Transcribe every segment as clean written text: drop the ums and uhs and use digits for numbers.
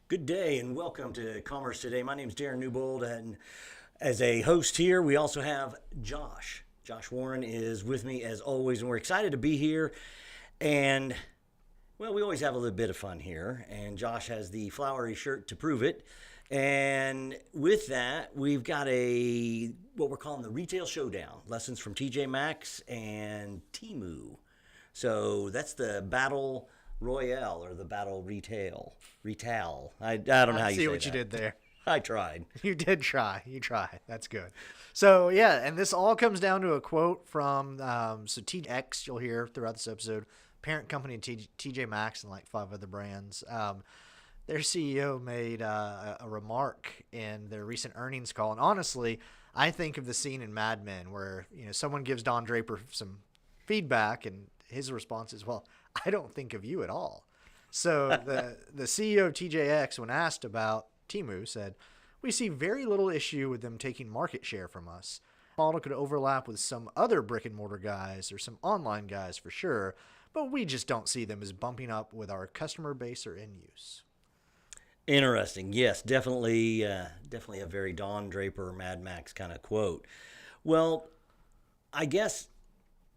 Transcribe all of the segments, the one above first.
Good day and welcome to Commerce Today. My name is Darin Newbold, and as a host here, we also have Josh. Josh Warren is with me as always, and we're excited to be here. And well, we always have a little bit of fun here, and Josh has the flowery shirt to prove it. And with that, we've got what we're calling the Retail Showdown, lessons from TJ Maxx and Temu. So that's the battle royale or the battle retail. I don't know how you say see what that. you did there. I tried. You did try. You try. That's good. So yeah, and this all comes down to a quote from TJX. You'll hear throughout this episode, parent company TJ Maxx and like 5 other brands. Their CEO made a remark in their recent earnings call, and honestly, I think of the scene in Mad Men where someone gives Don Draper some feedback, and his response is, "Well, I don't think of you at all." So the CEO of TJX, when asked about Temu, said, "We see very little issue with them taking market share from us. The model could overlap with some other brick and mortar guys or some online guys for sure, but we just don't see them as bumping up with our customer base or end use." Interesting. Yes, definitely a very Don Draper, Mad Max kind of quote. Well, I guess,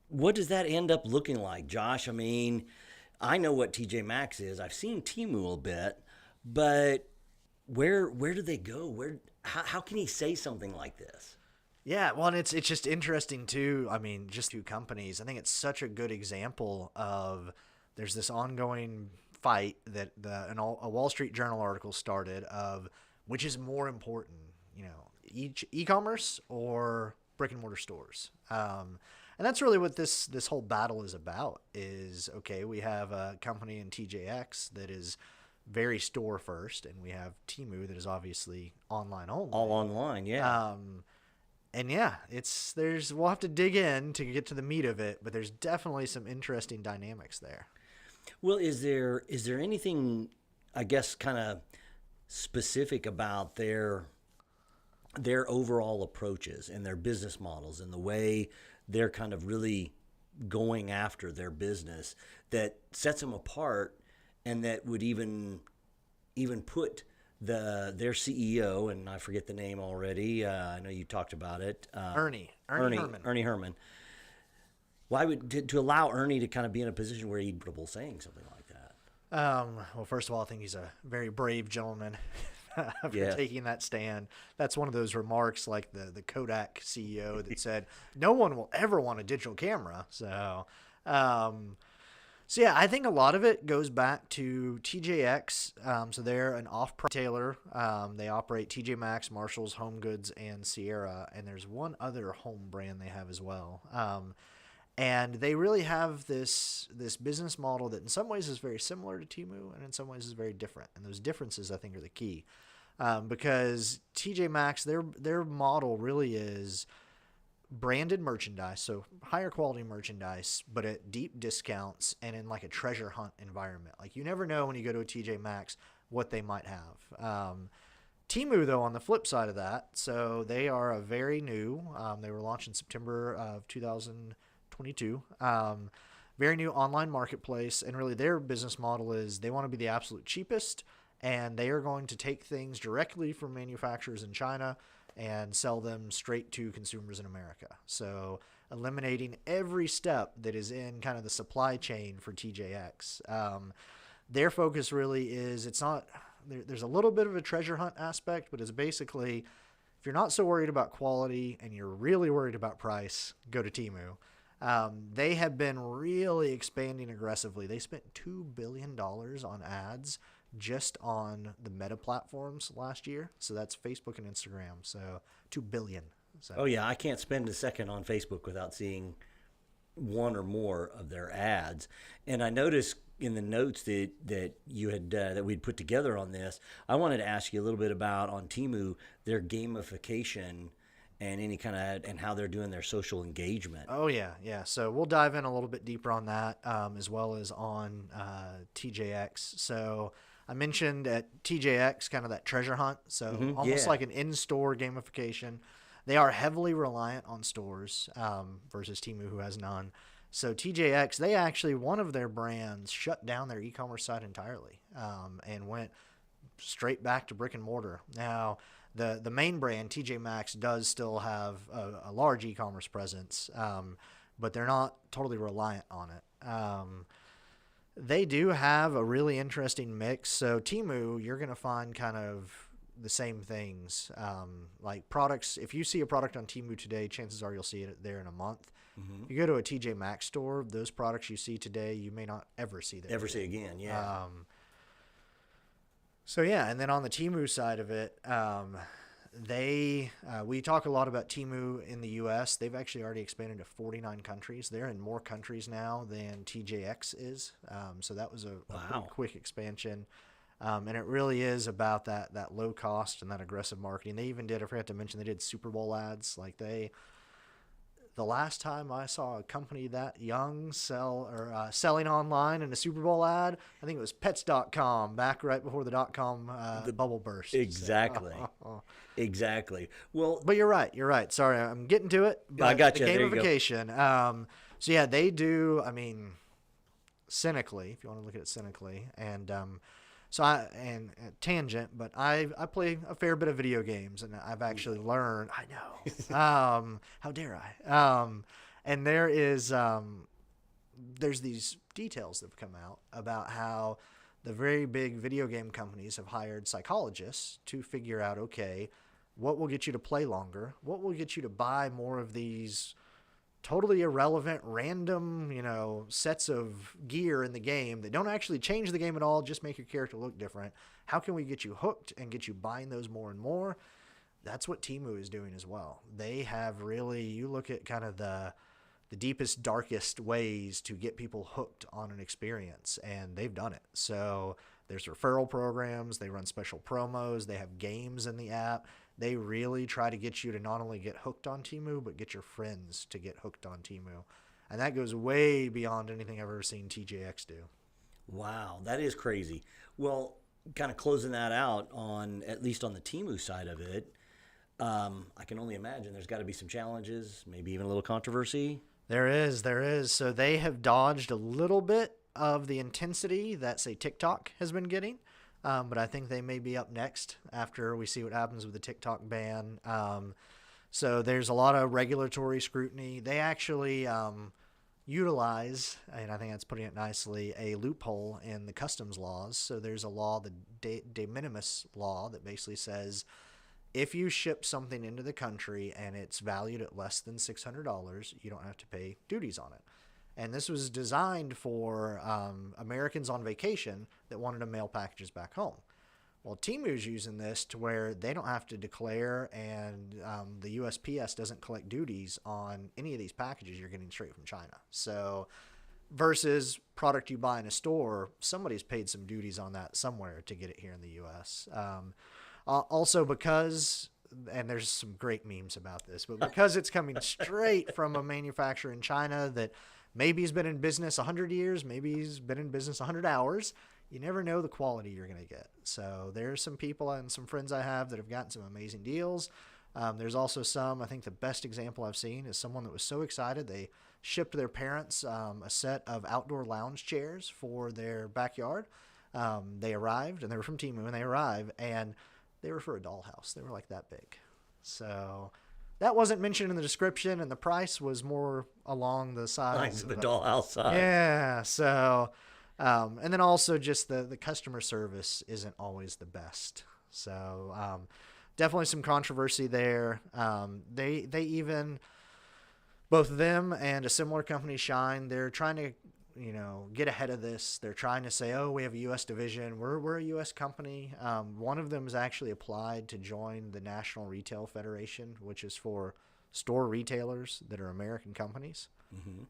what does that end up looking like, Josh? I mean, I know what TJ Maxx is. I've seen Temu a bit, but where do they go? How can he say something like this? Yeah, well, and it's just interesting too. I mean, just 2 companies. I think it's such a good example of there's this ongoing fight that a Wall Street Journal article started of which is more important, each e-commerce or brick and mortar stores. And that's really what this whole battle is about. Is okay, we have a company in TJX that is very store first, and we have Temu that is obviously online only. All online, yeah. And yeah, we'll have to dig in to get to the meat of it, but there's definitely some interesting dynamics there. Well, is there anything, I guess, kind of specific about their overall approaches and their business models and the way they're kind of really going after their business that sets them apart, and that would even put their CEO, and I forget the name already. I know you talked about it. Ernie Herman. Ernie Herman. Why would to allow Ernie to kind of be in a position where he'd be comfortable saying something like that? Well, first of all, I think he's a very brave gentleman for taking that stand. That's one of those remarks like the Kodak CEO that said, "No one will ever want a digital camera." So yeah, I think a lot of it goes back to TJX. So they're an off-price retailer. They operate TJ Maxx, Marshalls, Home Goods, and Sierra, and there's one other home brand they have as well. And they really have this business model that in some ways is very similar to Temu and in some ways is very different. And those differences, I think, are the key. Because TJ Maxx, their model really is branded merchandise, so higher quality merchandise, but at deep discounts and in like a treasure hunt environment. Like you never know when you go to a TJ Maxx what they might have. Temu, though, on the flip side of that, so they are a very new, they were launched in September of 2022. Very new online marketplace, and really their business model is they want to be the absolute cheapest, and they are going to take things directly from manufacturers in China and sell them straight to consumers in America. So eliminating every step that is in kind of the supply chain for TJX. Their focus really is, there's a little bit of a treasure hunt aspect, but it's basically, if you're not so worried about quality and you're really worried about price, go to Temu. They have been really expanding aggressively. They spent $2 billion on ads just on the Meta platforms last year. So that's Facebook and Instagram. So $2 billion. So. Oh yeah, I can't spend a second on Facebook without seeing one or more of their ads. And I noticed in the notes that you had that we'd put together on this, I wanted to ask you a little bit about on Temu their gamification and any kind of and how they're doing their social engagement. Oh yeah. So we'll dive in a little bit deeper on that, as well as on TJX. So I mentioned at TJX kind of that treasure hunt, so almost like an in-store gamification. They are heavily reliant on stores versus Temu, who has none. So TJX, they actually, one of their brands shut down their e-commerce site entirely and went straight back to brick and mortar. Now, the main brand, TJ Maxx, does still have a large e-commerce presence, but they're not totally reliant on it. They do have a really interesting mix. So Temu, you're going to find kind of the same things. Like products, if you see a product on Temu today, chances are you'll see it there in a month. If you go to a TJ Maxx store, those products you see today, you may not ever see there. Ever see again, yeah. So yeah, and then on the Temu side of it, we talk a lot about Temu in the U.S. They've actually already expanded to 49 countries. They're in more countries now than TJX is. So that was a pretty quick expansion. And it really is about that low cost and that aggressive marketing. They even did, I forgot to mention, they did Super Bowl ads. Like the last time I saw a company that young selling online in a Super Bowl ad, I think it was Pets.com, back right before the .com bubble burst. Exactly. So. Exactly. Well, but you're right. Sorry, I'm getting to it. But I got you. The There you go. gamification. So yeah, they do. I mean, cynically, if you want to look at it cynically, and tangent, but I play a fair bit of video games, and I've actually learned. I know. How dare I? And there's these details that have come out about how the very big video game companies have hired psychologists to figure out, okay, what will get you to play longer? What will get you to buy more of these totally irrelevant, random, sets of gear in the game that don't actually change the game at all, just make your character look different? How can we get you hooked and get you buying those more and more? That's what Temu is doing as well. They have really, you look at kind of the deepest, darkest ways to get people hooked on an experience, and they've done it. So there's referral programs, they run special promos, they have games in the app. They really try to get you to not only get hooked on Temu, but get your friends to get hooked on Temu. And that goes way beyond anything I've ever seen TJX do. Wow, that is crazy. Well, kind of closing that out at least on the Temu side of it, I can only imagine there's got to be some challenges, maybe even a little controversy. There is. So they have dodged a little bit of the intensity that, say, TikTok has been getting. But I think they may be up next after we see what happens with the TikTok ban. So there's a lot of regulatory scrutiny. They actually utilize, and I think that's putting it nicely, a loophole in the customs laws. So there's a law, the de minimis law, that basically says if you ship something into the country and it's valued at less than $600, you don't have to pay duties on it. And this was designed for Americans on vacation that wanted to mail packages back home. Well, Temu's using this to where they don't have to declare, and the USPS doesn't collect duties on any of these packages you're getting straight from China. So versus product you buy in a store, somebody's paid some duties on that somewhere to get it here in the U.S. Also because, and there's some great memes about this, but because it's coming straight from a manufacturer in China that maybe he's been in business 100 years, maybe he's been in business 100 hours. You never know the quality you're going to get. So there's some people and some friends I have that have gotten some amazing deals. There's also I think the best example I've seen is someone that was so excited they shipped their parents a set of outdoor lounge chairs for their backyard. They arrived, and they were from Temu, and they arrived, and they were for a dollhouse. They were like that big. So that wasn't mentioned in the description, and the price was more along the size of the dollhouse size. Yeah. So, and then also just the customer service isn't always the best. So, definitely some controversy there. They even, both them and a similar company, Shine, they're trying to, get ahead of this. They're trying to say, oh, we have a U.S. division. We're a U.S. company. One of them has actually applied to join the National Retail Federation, which is for store retailers that are American companies,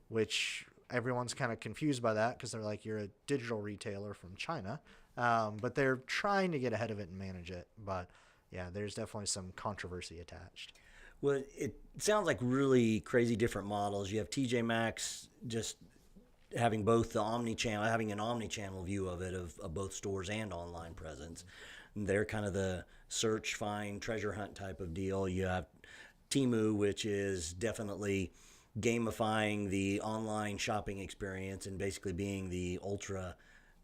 which everyone's kind of confused by that because they're like, you're a digital retailer from China. But they're trying to get ahead of it and manage it. But yeah, there's definitely some controversy attached. Well, it sounds like really crazy different models. You have TJ Maxx just having both the omnichannel, having an omnichannel view of it, of both stores and online presence. And they're kind of the search, find, treasure hunt type of deal. You have Temu, which is definitely gamifying the online shopping experience and basically being the ultra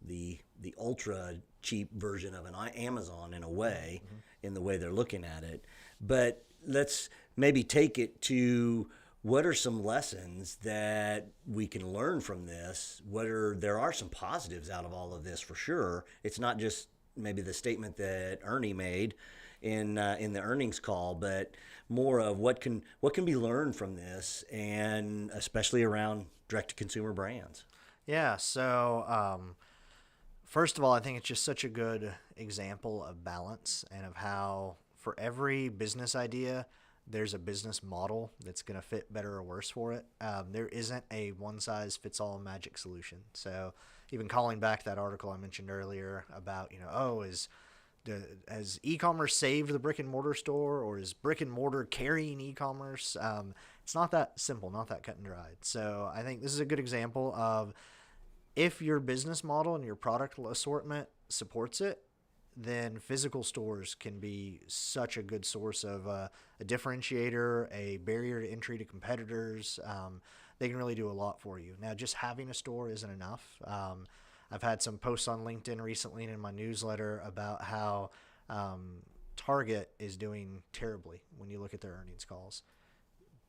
the ultra cheap version of an Amazon in a way, in the way they're looking at it. But let's maybe take it to what are some lessons that we can learn from this? There are some positives out of all of this for sure. It's not just maybe the statement that Ernie made in the earnings call, but more of what can be learned from this, and especially around direct to consumer brands. Yeah. So, first of all, I think it's just such a good example of balance and of how for every business idea, there's a business model that's going to fit better or worse for it. There isn't a one size fits all magic solution. So even calling back that article I mentioned earlier about, has e-commerce saved the brick and mortar store, or is brick and mortar carrying e-commerce? It's not that simple, not that cut and dried. So I think this is a good example of, if your business model and your product assortment supports it, then physical stores can be such a good source of a differentiator, a barrier to entry to competitors. They can really do a lot for you. Now, just having a store isn't enough. I've had some posts on LinkedIn recently and in my newsletter about how Target is doing terribly when you look at their earnings calls.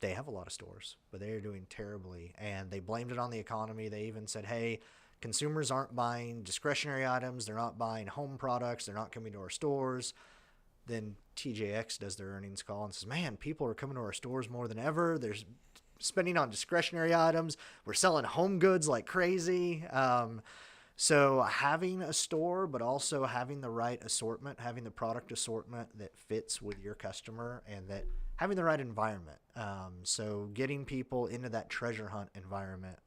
They have a lot of stores, but they are doing terribly, and they blamed it on the economy. They even said, hey, consumers aren't buying discretionary items. They're not buying home products. They're not coming to our stores. Then TJX does their earnings call and says, man, people are coming to our stores more than ever. They're spending on discretionary items. We're selling home goods like crazy. So having a store, but also having the right assortment, having the product assortment that fits with your customer, and that having the right environment. So getting people into that treasure hunt environment.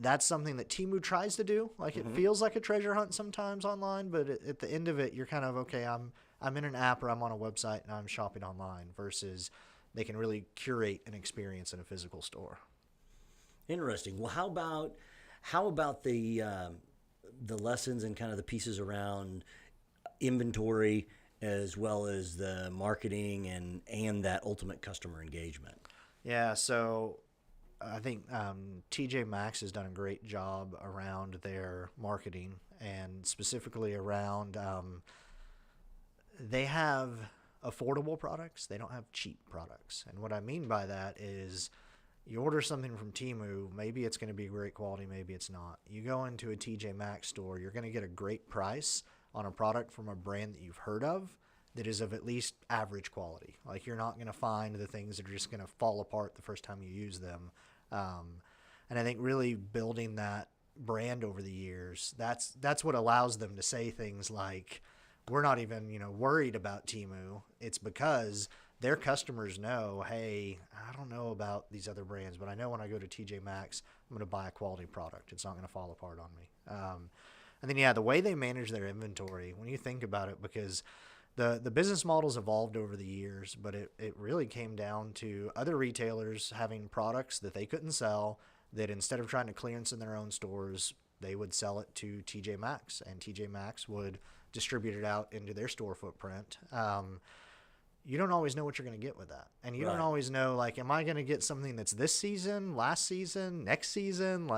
That's something that Temu tries to do. Like, it feels like a treasure hunt sometimes online, but at the end of it, you're kind of, okay, I'm in an app or I'm on a website and I'm shopping online, versus they can really curate an experience in a physical store. Interesting. Well, how about the lessons and kind of the pieces around inventory, as well as the marketing and that ultimate customer engagement? Yeah, so I think TJ Maxx has done a great job around their marketing, and specifically around they have affordable products. They don't have cheap products. And what I mean by that is, you order something from Temu, maybe it's going to be great quality, maybe it's not. You go into a TJ Maxx store, you're going to get a great price on a product from a brand that you've heard of, that is of at least average quality. Like, you're not going to find the things that are just going to fall apart the first time you use them. And I think really building that brand over the years, that's what allows them to say things like, we're not even, worried about Temu. It's because their customers know, hey, I don't know about these other brands, but I know when I go to TJ Maxx, I'm going to buy a quality product. It's not going to fall apart on me. And then, yeah, the way they manage their inventory, when you think about it, because the business model's evolved over the years, but it really came down to other retailers having products that they couldn't sell, that instead of trying to clearance in their own stores, they would sell it to TJ Maxx, and TJ Maxx would distribute it out into their store footprint. You don't always know what you're going to get with that. And you don't always know, like, am I going to get something that's this season, last season, next season?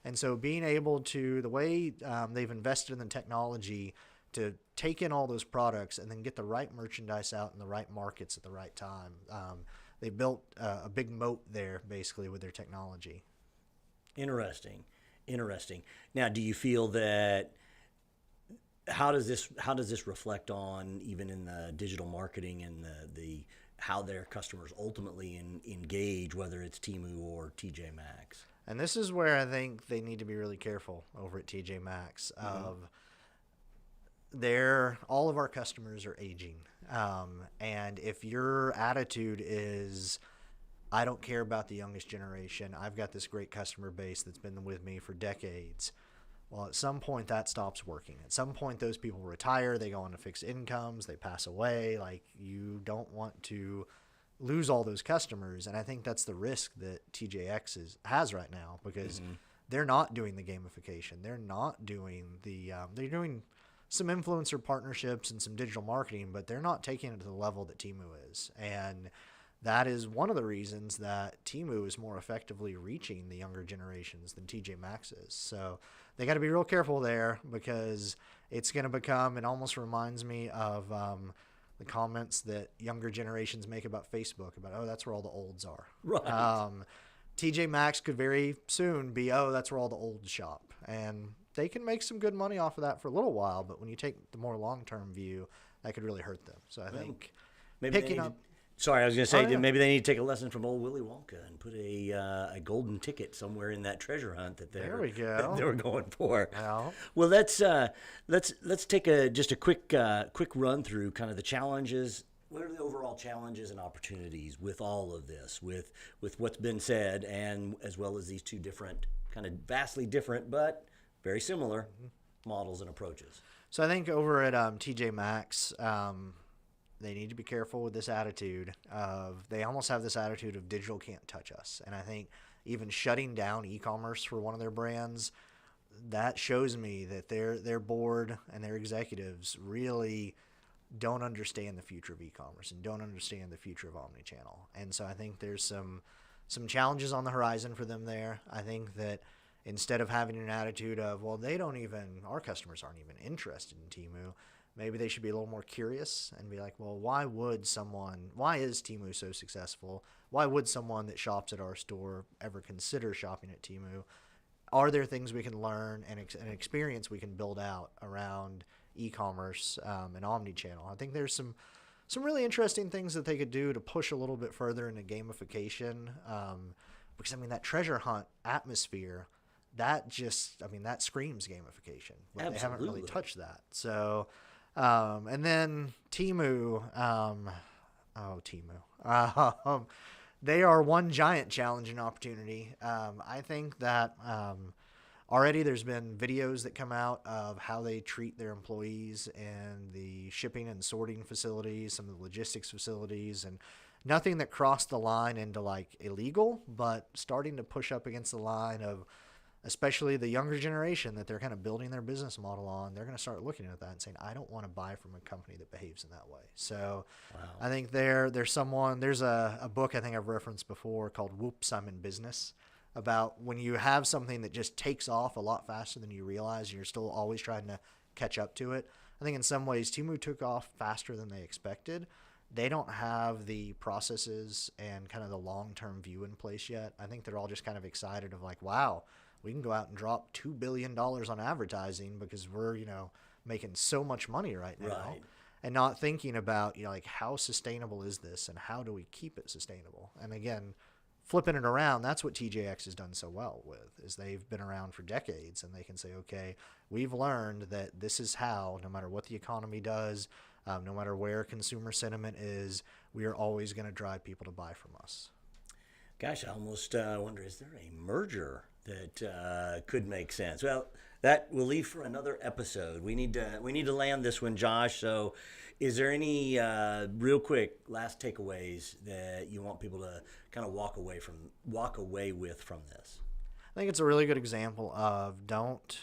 And so being able to, the way they've invested in the technology to take in all those products and then get the right merchandise out in the right markets at the right time. They built a big moat there, basically, with their technology. Interesting. Now, do you feel that, how does this reflect on, even in the digital marketing and the how their customers ultimately engage, whether it's Temu or TJ Maxx? And this is where I think they need to be really careful over at TJ Maxx of all of our customers are aging. And if your attitude is, I don't care about the youngest generation, I've got this great customer base that's been with me for decades, well, at some point that stops working. At some point those people retire, they go on to fixed incomes, they pass away. Like, you don't want to lose all those customers. And I think that's the risk that TJX has right now, because they're not doing the gamification. They're not doing they're doing some influencer partnerships and some digital marketing, but they're not taking it to the level that Temu is. And that is one of the reasons that Temu is more effectively reaching the younger generations than TJ Maxx is. So they got to be real careful there, because it's going to become, it almost reminds me of the comments that younger generations make about Facebook, about, oh, that's where all the olds are. Right. TJ Maxx could very soon be, oh, that's where all the olds shop. And they can make some good money off of that for a little while, but when you take the more long-term view, that could really hurt them. So I think Maybe picking up. Sorry, I was going to say, Oh, yeah. maybe they need to take a lesson from old Willy Wonka and put a golden ticket somewhere in that treasure hunt that There we go. that they were going for. Well, Well, let's take just a quick run through kind of the challenges. What are the overall challenges and opportunities with all of this, with what's been said, and as well as these two different, kind of vastly different but very similar models and approaches? so I think over at TJ Maxx, they need to be careful with this attitude of, they almost have this attitude of digital can't touch us. And I think even shutting down e-commerce for one of their brands, that shows me that their board and their executives really don't understand the future of e-commerce and don't understand the future of omnichannel. And so I think there's some challenges on the horizon for them there. I think that instead of having an attitude of, well, our customers aren't even interested in Temu, maybe they should be a little more curious and be like, well, why is Temu so successful? Why would someone that shops at our store ever consider shopping at Temu? Are there things we can learn and an experience we can build out around e-commerce and omnichannel? I think there's some really interesting things that they could do to push a little bit further into gamification, because I mean, that treasure hunt atmosphere, that screams gamification, but they haven't really touched that. So and then Temu, they are one giant challenge and opportunity. I think that already there's been videos that come out of how they treat their employees in the shipping and sorting facilities, some of the logistics facilities, and nothing that crossed the line into like illegal, but starting to push up against the line of, especially the younger generation that they're kind of building their business model on. They're going to start looking at that and saying, I don't want to buy from a company that behaves in that way. So I think there's a book I think I've referenced before called Whoops, I'm in Business, about when you have something that just takes off a lot faster than you realize, and you're still always trying to catch up to it. I think in some ways Temu took off faster than they expected. They don't have the processes and kind of the long-term view in place yet. I think they're all just kind of excited of like, wow, we can go out and drop $2 billion on advertising because we're, making so much money right now. Right. And not thinking about, like, how sustainable is this and how do we keep it sustainable? And again, flipping it around, that's what TJX has done so well with, is they've been around for decades, and they can say, okay, we've learned that this is how, no matter what the economy does, no matter where consumer sentiment is, we are always going to drive people to buy from us. Gosh, I almost wonder, is there a merger that could make sense? Well, that we'll leave for another episode. We need to land this one, Josh. So, is there any real quick last takeaways that you want people to kind of walk away with from this? I think it's a really good example of, don't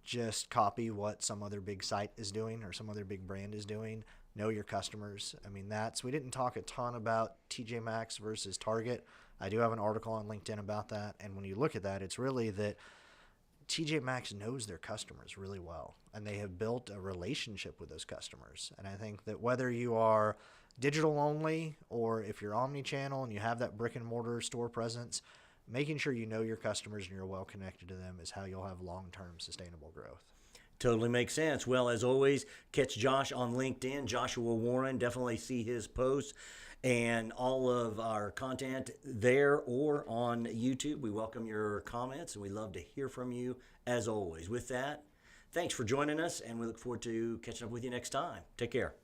just copy what some other big site is doing or some other big brand is doing. Know your customers. I mean, we didn't talk a ton about TJ Maxx versus Target. I do have an article on LinkedIn about that. And when you look at that, it's really that TJ Maxx knows their customers really well, and they have built a relationship with those customers. And I think that whether you are digital only or if you're omnichannel and you have that brick and mortar store presence, making sure you know your customers and you're well connected to them is how you'll have long-term sustainable growth. Totally makes sense. Well, as always, catch Josh on LinkedIn, Joshua Warren. Definitely see his posts and all of our content there or on YouTube. We welcome your comments, and we love to hear from you as always. With that, thanks for joining us, and we look forward to catching up with you next time. Take care.